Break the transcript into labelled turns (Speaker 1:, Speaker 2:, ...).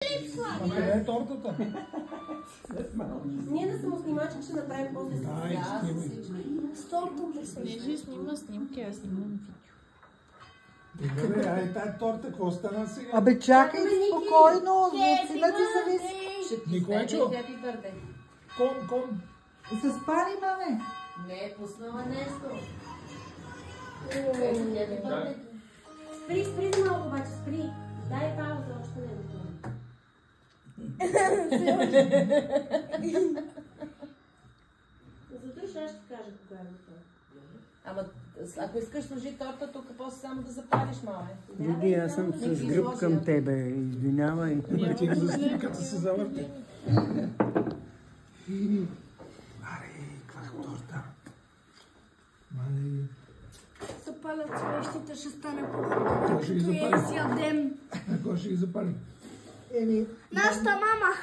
Speaker 1: А къде е тортата?
Speaker 2: Ние да самоснимачки ще направим после с
Speaker 1: Да, снимай.
Speaker 3: С тортата се
Speaker 4: Понеже снима снимки, аз снимам видео.
Speaker 1: Добре, ай тая торта, какво стана сега?
Speaker 5: Абе чакай спокойно, сина ти зависи.
Speaker 1: Николайчо, ком.
Speaker 5: С пари, маме.
Speaker 2: Не е пуснала нещо. Спри за малко обаче, спри. Дай пауза, още не го. Зато ще аз ще кажа кога е готова.
Speaker 6: Ама ако искаш сложи торта, тук после само да запалиш мале.
Speaker 5: Диди, аз съм с гръб към тебе, извинявай.
Speaker 1: Ти за снимката се завърти. Аре, каква торта. Мале.
Speaker 3: запалят свещите, ще стане по-хубаво.
Speaker 1: Кой ще ги
Speaker 3: Като
Speaker 1: запали?
Speaker 3: я си ядем.
Speaker 1: Кой ще ги запали?
Speaker 3: Нашата мама.